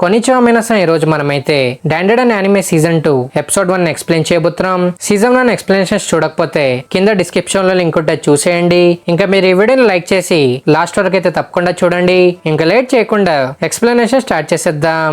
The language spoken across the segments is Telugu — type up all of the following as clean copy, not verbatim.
కొనిచివా మినాసన్ ఈ రోజు మనమైతే డాండెడన్ యానిమే సీజన్ 2 ఎపిసోడ్ 1 ఎక్స్ప్లెయిన్ చేయబోతున్నాం. సీజన్ 1 ఎక్స్ప్లెనేషన్స్ చూడకపోతే కింద డిస్క్రిప్షన్ లో లింక్ ఉంటే చూసేయండి. ఇంకా మీరు ఈ వీడియోని లైక్ చేసి లాస్ట్ వరకు అయితే తప్పకుండా చూడండి. ఇంకా లేట్ చేయకుండా ఎక్స్ప్లెనేషన్ స్టార్ట్ చేసేద్దాం.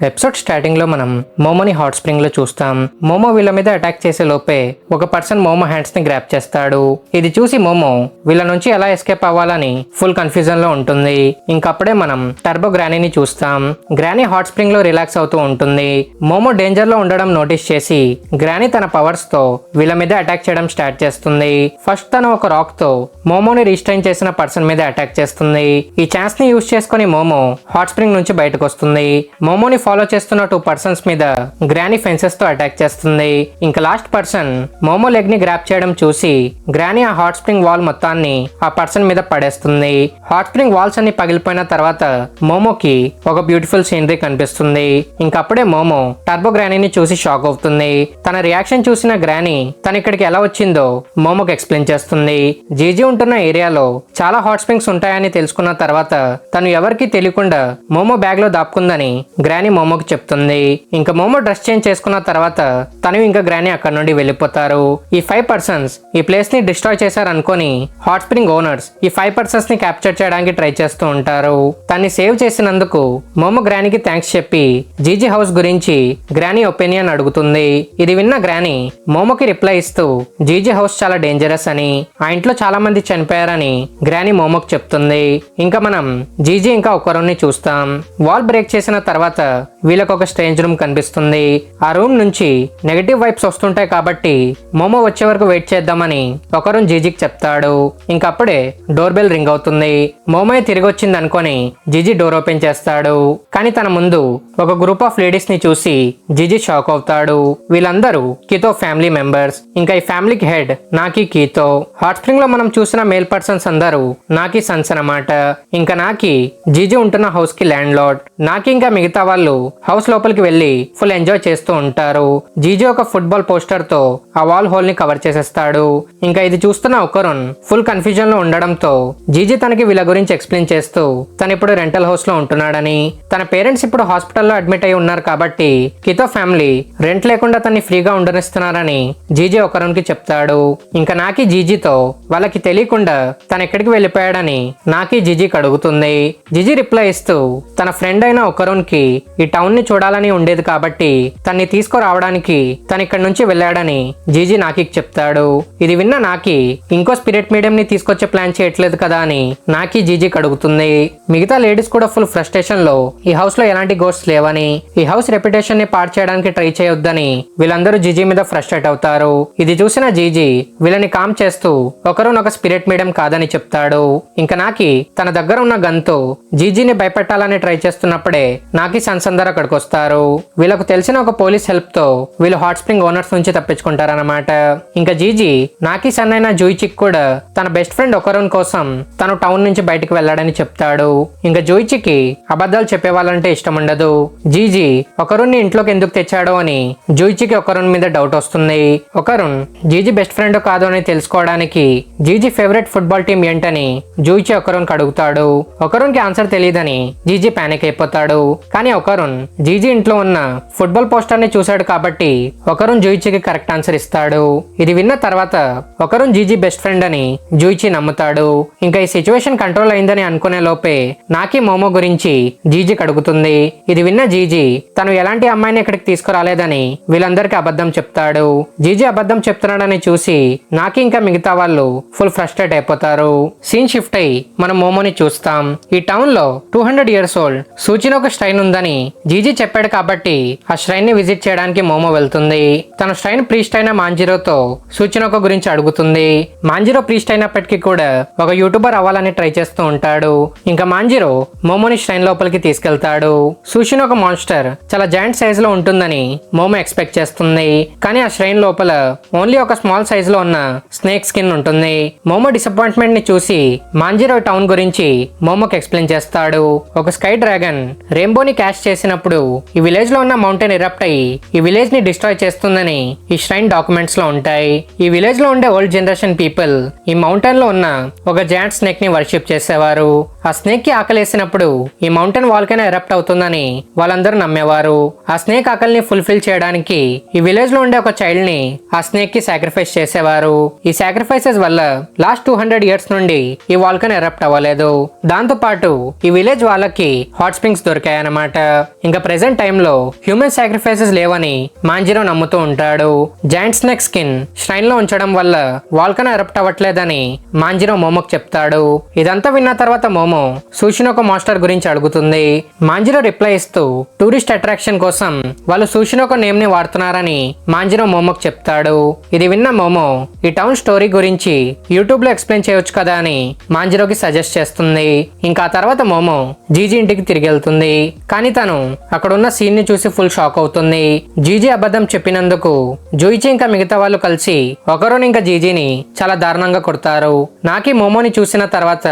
ఎపిసోడ్ స్టార్టింగ్ లో మనం మోమోని హాట్ స్ప్రింగ్ లో చూస్తాం. మోమో వీళ్ళ మీద అటాక్ చేసే లోపే ఒక పర్సన్ మోమో హ్యాండ్స్ ని గ్రాప్ చేస్తాడు. ఇది చూసి మోమో వీళ్ళ నుంచి ఎలా ఎస్కేప్ అవ్వాలని ఫుల్ కన్ఫ్యూజన్ లో ఉంటుంది. ఇంకప్పుడే మనం టర్బో గ్రానీని చూస్తాం. గ్రానీ హాట్ స్ప్రింగ్ లో రిలాక్స్ అవుతూ ఉంటుంది. మోమో డేంజర్ లో ఉండడం నోటీస్ చేసి గ్రానీ తన పవర్స్ తో వీళ్ళ మీద అటాక్ చేయడం స్టార్ట్ చేస్తుంది. ఫస్ట్ తను ఒక రాక్ తో మోమోని రీస్ట్రైన్ చేసిన పర్సన్ మీద అటాక్ చేస్తుంది. ఈ ఛాన్స్ ని యూజ్ చేసుకుని మోమో హాట్ స్ప్రింగ్ నుంచి బయటకు వస్తుంది. మోమోని ఫాలో చేస్తున్న 2 పర్సన్స్ మీద గ్రానీ ఫెన్సెస్ తో అటాక్ చేస్తుంది. ఇంకా లాస్ట్ పర్సన్ మోమో లెగ్ ని గ్రాప్ చేయడం చూసి గ్రానీ ఆ హాట్ స్ప్రింగ్ వాల్ మొత్తాన్ని ఆ పర్సన్ మీద పడేస్తుంది. హాట్ స్ప్రింగ్ వాల్స్ అన్ని పగిలిపోయిన తర్వాత మోమోకి ఒక బ్యూటిఫుల్ సీనరీ కనిపిస్తుంది. ఇంకప్పుడే మోమో టర్బో గ్రానీని చూసి షాక్ అవుతుంది. తన రియాక్షన్ చూసిన గ్రానీ తను ఇక్కడికి ఎలా వచ్చిందో మోమోకి ఎక్స్ప్లెయిన్ చేస్తుంది. జీజీ ఉంటున్న ఏరియాలో చాలా హాట్ స్ప్రింగ్స్ ఉంటాయని తెలుసుకున్న తర్వాత తను ఎవరికి తెలియకుండా మోమో బ్యాగ్ లో దాపుకుందని గ్రానీ మోమోకి చెప్తుంది. ఇంకా మోమో డ్రెస్ చేంజ్ చేసుకున్న తర్వాత తను ఇంకా గ్రానీ అక్కడ నుండి వెళ్ళిపోతారు. ఈ 5 పర్సన్స్ ఈ ప్లేస్ ని డిస్ట్రాయ్ చేశారనుకొని హాట్ స్ప్రింగ్ ఓనర్స్ ఈ 5 పర్సన్స్ ని క్యాప్చర్ చేయడానికి ట్రై చేస్తూ ఉంటారు. తన్ని సేవ్ చేసినందుకు మోమో గ్రానీకి థ్యాంక్స్ చెప్పి జీజీ హౌస్ గురించి గ్రానీ ఒపీనియన్ అడుగుతుంది. ఇది విన్న గ్రానీ మోమోకి రిప్లై ఇస్తూ జీజీ హౌస్ చాలా డేంజరస్ అని, ఆ ఇంట్లో చాలా మంది చనిపోయారని గ్రానీ మోమోకి చెప్తుంది. ఇంకా మనం జీజీ ఇంకా ఒకరిని చూస్తాం. వాల్ బ్రేక్ చేసిన తర్వాత వీళ్ళకి ఒక స్ట్రేంజ్ రూమ్ కనిపిస్తుంది. ఆ రూమ్ నుంచి నెగటివ్ వైబ్స్ వస్తుంటాయి కాబట్టి మోమో వచ్చే వరకు వెయిట్ చేద్దామని ఒకరు జీజీకి చెప్తాడు. ఇంకప్పుడే డోర్ బెల్ రింగ్ అవుతుంది. మోమో తిరిగి వచ్చింది అనుకొని జీజీ డోర్ ఓపెన్ చేస్తాడు. కానీ తన ముందు ఒక గ్రూప్ ఆఫ్ లేడీస్ ని చూసి జీజీ షాక్ అవుతాడు. వీళ్ళందరూ కీతో ఫ్యామిలీ మెంబర్స్. ఇంకా ఈ ఫ్యామిలీకి హెడ్ నాకి కీతో. హాట్ స్ప్రింగ్ లో మనం చూసిన మేల్ పర్సన్స్ అందరూ నాకి సన్స్ అన్నమాట. ఇంకా నాకి జీజీ ఉంటున్న హౌస్ కి ల్యాండ్ లార్డ్. నాకి ఇంకా మిగతా వాళ్ళు హౌస్ లోపలికి వెళ్లి ఫుల్ ఎంజాయ్ చేస్తూ ఉంటారు. జీజీ ఒక ఫుట్బాల్ పోస్టర్ తో ఆ వాల్ హోల్ ని కవర్ చేసేస్తాడు. ఇంకా ఇది చూస్తున్న ఒకరున్ ఫుల్ కన్ఫ్యూజన్ లో ఉండడంతో జీజీ తనకి వీళ్ళ గురించి ఎక్స్ప్లెయిన్ చేస్తూ తను ఇప్పుడు రెంటల్ హౌస్ లో ఉంటున్నాడని, తన పేరెంట్స్ ఇప్పుడు హాస్పిటల్లో అడ్మిట్ అయి ఉన్నారు కాబట్టి కితో ఫ్యామిలీ రెంట్ లేకుండా తన్ని ఫ్రీగా ఉండనిస్తున్నారని జీజీ ఒకరున్కి చెప్తాడు. ఇంకా నాకి జీజీతో వాళ్ళకి తెలియకుండా తను ఎక్కడికి వెళ్ళిపోయాడని నాకి జీజీకి అడుగుతుంది. జీజీ రిప్లై ఇస్తూ తన ఫ్రెండ్ అయిన ఒకరున్ కి ఈ టౌన్ ని చూడాలని ఉండేది కాబట్టి తన్ని తీసుకురావడానికి తను ఇక్కడ నుంచి వెళ్ళాడని జీజీ నాకి చెప్తాడు. ఇది విన్న నాకి ఇంకో స్పిరిట్ మీడియం ని తీసుకొచ్చే ప్లాన్ చేయట్లేదు కదా అని నాకి జీజీకి అడుగుతుంది. మిగతా లేడీస్ కూడా ఫుల్ ఫ్రస్ట్రేషన్ లో ఈ హౌస్ లో ఎలాంటి గోస్ట్స్ లేవని, ఈ హౌస్ రెప్యుటేషన్ ని పాడు చేయడానికి ట్రై చేయొద్దని వీళ్ళందరూ జీజీ మీద ఫ్రస్ట్రేట్ అవుతారు. ఇది చూసిన జీజీ వీళ్ళని కామ్ చేస్తూ ఒకరు ఒక స్పిరిట్ మీడియం కాదని చెప్తాడు. ఇంకా నాకి తన దగ్గర ఉన్న గన్ తో జీజీని భయపెట్టాలని ట్రై చేస్తున్నప్పుడే నాకి సన్స్ అందరూ అక్కడికి వస్తారు. వీళ్ళకు తెలిసిన ఒక పోలీస్ హెల్ప్ తో వీళ్ళు హాట్ స్ప్రింగ్ ఓనర్స్ నుంచి తప్పించుకుంటారన్నమాట. ఇంకా జీజీ నాకి సన్ అయిన జూయిచిక్ కూడా తన బెస్ట్ ఫ్రెండ్ ఒకరున్ కోసం తను టౌన్ నుంచి బయటకు వెళ్ళాడని చెప్తాడు. ఇంకా జూయిచికి అబద్ధాలు చెప్పేవాళ్ళంటే ఇష్టం ఉండదు. జీజీ ఒకరుణ్ణి ఇంట్లోకి ఎందుకు తెచ్చాడో అని జూయిచికి ఒకరున్ మీద డౌట్ వస్తుంది. ఒకరున్ జీజీ బెస్ట్ ఫ్రెండ్ కాదు అని తెలుసుకోవడానికి జీజీ ఫేవరెట్ ఫుట్బాల్ టీం ఏంటని జూయిచి ఒకరున్కి అడుగుతాడు. ఒకరున్కి ఆన్సర్ తెలియదని జీజీ పానిక్ అయిపోతాడు. కానీ ఒకరున్ జీజీ ఇంట్లో ఉన్న ఫుట్బాల్ పోస్టర్ ని చూశాడు కాబట్టి ఒకరున్ జూయిచికి కరెక్ట్ ఆన్సర్ ఇస్తాడు. ఇది విన్న తర్వాత ఒకరున్ జీజీ బెస్ట్ ఫ్రెండ్ అని జూయిచి నమ్ముతాడు. ఇంకా ఈ సిచ్యువేషన్ కంట్రోల్ అయిందని అనుకునే లోపే నాకి మోమో గురించి జీజీకి అడుగుతుంది. ఇది విన్న జీజీ తను ఎలాంటి అమ్మాయిని ఇక్కడికి తీసుకురాలేదని వీళ్ళందరికీ అబద్ధం చెప్తాడు. జీజీ అబద్ధం చెప్తున్నాడని చూసి నాకి ఇంకా మిగతా వాళ్ళు ఫుల్ ఫ్రస్ట్రేట్ అయిపోతారు. సీన్ షిఫ్ట్ అయి మనం మోమోని చూస్తాం. ఈ టౌన్ లో 200 years old సూచిని ఒక స్ట్రైన్ ఉందని జీజీ చెప్పాడు కాబట్టి ఆ శ్రైన్ ని విజిట్ చేయడానికి మోమో వెళ్తుంది. తన శ్రైన్ ప్రీస్ట్ అయిన మాంజిరోతో సూచినొక గురించి అడుగుతుంది. మాంజిరో ప్రీస్ట్ అయినప్పటికీ కూడా ఒక యూట్యూబర్ అవ్వాలని ట్రై చేస్తూ ఉంటాడు. ఇంకా మాంజిరో మోమోని శ్రైన్ లోపలికి తీసుకెళ్తాడు. సూచిని ఒక మాన్స్టర్ చాలా జాయింట్ సైజ్ లో ఉంటుందని మోమో ఎక్స్పెక్ట్ చేస్తుంది. కానీ ఆ శ్రైన్ లోపల ఓన్లీ ఒక స్మాల్ సైజ్ లో ఉన్న స్నేక్ స్కిన్ ఉంటుంది. మోమో డిసప్పాయింట్మెంట్ ని చూసి మాంజిరో టౌన్ గురించి మోమోకి ఎక్స్ప్లెయిన్ చేస్తాడు. ఒక స్కై డ్రాగన్ రెయిన్బోని క్యాష్ చేసి ఆకలేసినప్పుడు ఈ విలేజ్ లో ఉన్న మౌంటైన్ ఎరప్ట్ అయ్యి ఈ విలేజ్ ని డిస్ట్రాయ్ చేస్తుందని ఈ ష్రైన్ డాక్యుమెంట్స్ లో ఉంటాయి. ఈ విలేజ్ లో ఉండే ఓల్డ్ జనరేషన్ పీపుల్ ఈ మౌంటైన్ లో ఉన్న ఒక జాయింట్ స్నేక్ ని వర్షిప్ చేసేవారు. ఆ స్నేక్ కి ఆకలేసినప్పుడు ఈ మౌంటైన్ వాల్కైనో ఎరప్ట్ అవుతుందని వాళ్ళందరూ నమ్మేవారు. ఆ స్నేక్ ఆకలిని ఫుల్ఫిల్ చేయడానికి ఈ విలేజ్ లో ఉండే ఒక చైల్డ్ ని ఆ స్నేక్ కి సాక్రిఫైస్ చేసేవారు. ఈ సాక్రిఫైసెస్ వల్ల లాస్ట్ 200 ఇయర్స్ నుండి ఈ వాల్కైనో ఎరప్ట్ అవ్వలేదు. దాంతో పాటు ఈ విలేజ్ వాళ్ళకి హాట్ స్ప్రింగ్స్ దొరికాయన్నమాట. ఇంకా ప్రెసెంట్ టైమ్ లో హ్యూమన్ సాక్రిఫైసెస్ లేవని మాంజిరో నమ్ముతూ ఉంటాడు. జాయింట్ స్నేక్ స్కిన్ ష్రైన్ లో ఉంచడం వల్ల వాల్కైనో ఎరప్ట్ అవ్వట్లేదని మాంజిరో మోమోకి చెప్తాడు. ఇదంతా విన్న తర్వాత మోమో సూషినోకో మాస్టర్ గురించి అడుగుతుంది. మాంజిరో రిప్లై ఇస్తూ టూరిస్ట్ అట్రాక్షన్ కోసం వాళ్ళు సూషినోకో నేమ్ ని వాడుతున్నారని మాంజిరో మోమోకి చెప్తాడు. ఇది విన్న మోమో ఈ టౌన్ స్టోరీ గురించి యూట్యూబ్ లో ఎక్స్ప్లెయిన్ చేయొచ్చు కదా అని మాంజిరోకి సజెస్ట్ చేస్తుంది. ఇంకా ఆ తర్వాత మోమో జీజీ ఇంటికి తిరిగి వెళ్తుంది. కానీ తను అక్కడ ఉన్న సీన్ ని చూసి ఫుల్ షాక్ అవుతుంది. జీజీ అబద్ధం చెప్పినందుకు జూయిచి ఇంకా మిగతా వాళ్ళు కలిసి ఒకరోని ఇంకా జీజీని చాలా దారుణంగా కొడతారు. నాకి మోమోని చూసిన తర్వాత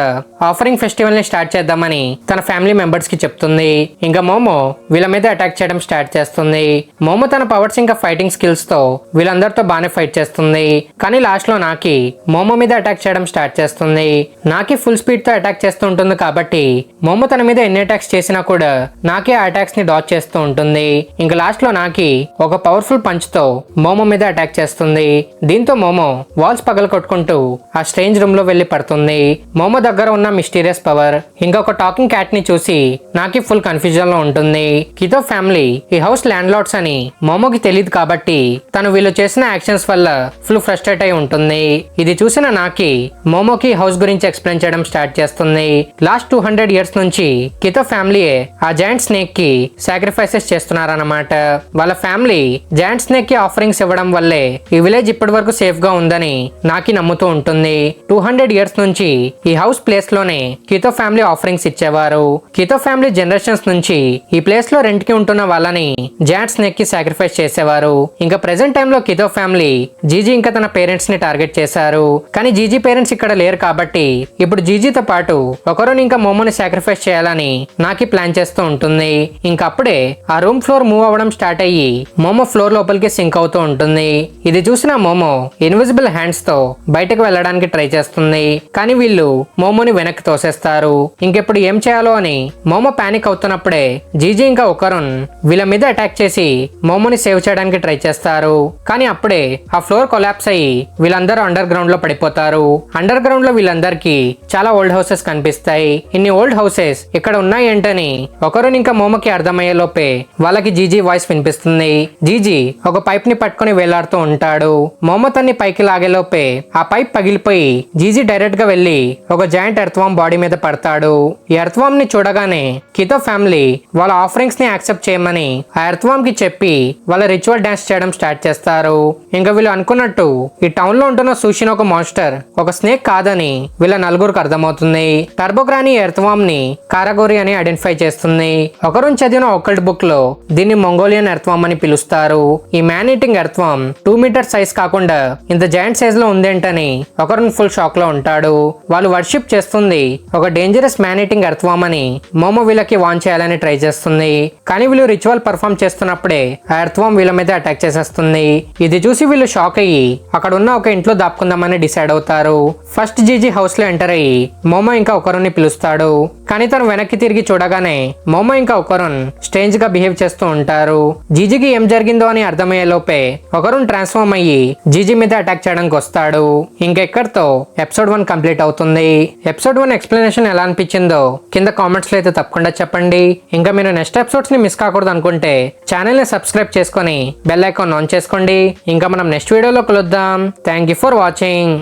ఆఫరింగ్ ఫెస్టివల్ ని స్టార్ట్ చేద్దామని తన ఫ్యామిలీ మెంబర్స్ కి చెప్తుంది. ఇంకా మోమో వీళ్ళ మీద అటాక్ చేయడం స్టార్ట్ చేస్తుంది. మోమో తన పవర్స్ ఇంకా ఫైటింగ్ స్కిల్స్ తో వీళ్ళందరితో బాగానే ఫైట్ చేస్తుంది. కానీ లాస్ట్ లో నాకి మోమో మీద అటాక్ చేయడం స్టార్ట్ చేస్తుంది. నాకి ఫుల్ స్పీడ్ తో అటాక్ చేస్తూ ఉంటుంది కాబట్టి మోమో తన మీద ఎన్ని అటాక్స్ చేసినా కూడా నాకి ఆ అటాక్స్ ని డాచ్ చేస్తూ ఉంటుంది. ఇంకా లాస్ట్ లో నాకి ఒక పవర్ఫుల్ పంచ్ తో మోమో మీద అటాక్ చేస్తుంది. దీంతో మోమో వాల్స్ పగల కొట్టుకుంటూ ఆ స్ట్రేంజ్ రూమ్ లో వెళ్లి పడుతుంది. మోమో దగ్గర ఉన్న మిస్టీరియస్ పవర్ ఇంకా ఒక టాకింగ్ క్యాట్ ని చూసి నాకి ఫుల్ కన్ఫ్యూజన్ లో ఉంటుంది. కితో ఫ్యామిలీ ఈ హౌస్ ల్యాండ్ లార్డ్స్ అని మోమోకి తెలియదు కాబట్టి తను వీళ్ళు చేసిన యాక్షన్స్ వల్ల ఫుల్ ఫ్రస్ట్రేట్ అయి ఉంటుంది. ఇది చూసిన నాకి మోమోకి హౌస్ గురించి ఎక్స్ప్లెయిన్ చేయడం స్టార్ట్ చేస్తుంది. లాస్ట్ 200 ఇయర్స్ నుంచి కితో ఫ్యామిలీయే ఆ జాయింట్ స్నేక్ కి సాక్రిఫైసెస్ చేస్తున్నారన్నమాట. వాళ్ళ ఫ్యామిలీ జాయింట్ స్నేక్ కి ఆఫరింగ్స్ ఇవ్వడం వల్లే ఈ విలేజ్ ఇప్పటి వరకు సేఫ్ గా ఉందని నాకి నమ్ముతూ ఉంటుంది. 200 ఇయర్స్ నుంచి ఈ హౌస్ ప్లేస్ లోనే కితో ఫ్యామిలీ ఆఫరింగ్స్ ఇచ్చేవారు. కితో ఫ్యామిలీ జనరేషన్స్ నుంచి ఈ ప్లేస్ లో రెంట్ కి ఉంటున్న వాళ్ళని జాయింట్ స్నేక్ కి సాక్రిఫైస్ చేసేవారు. ఇంకా ప్రెసెంట్ టైమ్ లో కితో ఫ్యామిలీ జీజీ ఇంకా తన పేరెంట్స్ ని టార్గెట్ చేశారు. కానీ జీజీ పేరెంట్స్ ఇక్కడ లేరు కాబట్టి ఇప్పుడు జీజీతో పాటు ఒకరోని ఇంకా మోమోని సాక్రిఫైస్ చేయాలని నాకి ప్లాన్ చేస్తూ ఉంటుంది. ఇంకప్పుడే ఆ రూమ్ ఫ్లోర్ మూవ్ అవ్వడం స్టార్ట్ అయ్యి మోమో ఫ్లోర్ లోపలికి సింక్ అవుతూ ఉంటుంది. ఇది చూసిన మోమో ఇన్విజిబుల్ హ్యాండ్స్ తో బయటకు వెళ్ళడానికి ట్రై చేస్తుంది. కానీ వీళ్ళు మోమోని వెనక్కి తోసేస్తారు. ఇంకెప్పుడు ఏం చేయాలో అని మోమో పానిక్ అవుతున్నప్పుడే జీజీ ఇంకా ఒకరున్ వీళ్ళ మీద అటాక్ చేసి మోమోని సేవ్ చేయడానికి ట్రై చేస్తారు. కానీ అప్పుడే ఆ ఫ్లోర్ కొలాప్స్ అయ్యి వీళ్ళందరూ అండర్ గ్రౌండ్ లో పడిపోతారు. అండర్ గ్రౌండ్ లో వీళ్ళందరికీ చాలా ఓల్డ్ హౌసెస్ కనిపిస్తాయి. ఇన్ని ఓల్డ్ హౌసెస్ ఇక్కడ ఉన్నాయి ఏంటని ఒకరు ఇంకా మోమోకి అర్థమయ్యే లోపే వాళ్ళకి జీజీ వాయిస్ వినిపిస్తుంది. జీజీ ఒక పైప్ ని పట్టుకుని వేలాడుతూ ఉంటాడు. మోమో తన్ని పైకి లాగే లోపే ఆ పైప్ పగిలిపోయి జీజీ డైరెక్ట్ గా వెళ్లి ఒక జాయింట్ ఎర్త్వామ్ బాడీ మీద పడతాడు. ఈ ఎర్త్వామ్ ని చూడగానే కితో ఫ్యామిలీ వాళ్ళ ఆఫరింగ్స్ ని యాక్సెప్ట్ చేయమని ఆ ఎర్త్వామ్ కి చెప్పి వాళ్ళ రిచువల్ డాన్స్ చేయడం స్టార్ట్ చేస్తారు. ఇంకా వీళ్ళు అనుకున్నట్టు ఈ టౌన్ లో ఉంటున్న సూషినోకో మాన్స్టర్ ఒక స్నేక్ కాదని వీళ్ళ నలుగురికి అర్థమవుతుంది. టర్బోగ్రాని ఎర్త్వామ్ ని కారాగోరి అని ఐడెంటిఫై చేస్తుంది. ఒకరు చదివిన ఒక్కల్ట్ బుక్ లో దీన్ని మంగోలియన్ ఎర్త్వామ్ అని పిలుస్తారు. ఈ man eating earthworm 2 meter size కాకుండా ఇంత జాయింట్ సైజ్ లో ఉందేంటని ఒకరు ఫుల్ షాక్ లో ఉంటాడు. వాళ్ళు వర్షిప్ చేస్తుంది ఒక డేంజరస్ మ్యాన్ ఈటింగ్ ఎర్త్వామ్ అని మోమో వీళ్ళకి వాన్ చేయాలని ట్రై చేస్తుంది. కానీ వీళ్ళు రిచువల్ పర్ఫామ్ చేస్తున్నప్పుడే ఆ ఎర్త్వామ్ వీళ్ళ మీద అటాక్ చేసేస్తుంది. ఇది చూసి వీళ్ళు షాక్ అయ్యి అక్కడ ఉన్న ఒక ఇంట్లో దాపుకుందామని డిసైడ్ అవుతారు. ఫస్ట్ జీజీ హౌస్ లో ఎంటర్ అయ్యి మోమో ఇంకా ఒకరుని పిలుస్తాడు. కానీ తను వెనక్కి తిరిగి చూడగానే మోమో ఇంకా ఒకరున్ స్ట్రేంజ్ గా బిహేవ్ చేస్తూ ఉంటారు. జీజీకి ఏం జరిగిందో అని అర్థమయ్యే లోపే ఒకరున్ ట్రాన్స్ఫార్మ్ అయ్యి జీజీ మీద అటాక్ చేయడానికి వస్తాడు. ఇంకెక్కడితో ఎపిసోడ్ 1 కంప్లీట్ అవుతుంది. ఎపిసోడ్ 1 ఎక్స్ప్లెనేషన్ ఎలా అనిపించిందో కింద కామెంట్స్ లో అయితే తప్పకుండా చెప్పండి. ఇంకా మీరు నెక్స్ట్ ఎపిసోడ్స్ ని మిస్ కాకూడదు అనుకుంటే ఛానల్ ని సబ్స్క్రైబ్ చేసుకొని బెల్ ఐకాన్ ఆన్ చేసుకోండి. ఇంకా మనం నెక్స్ట్ వీడియోలో కలుద్దాం. Thank you for watching.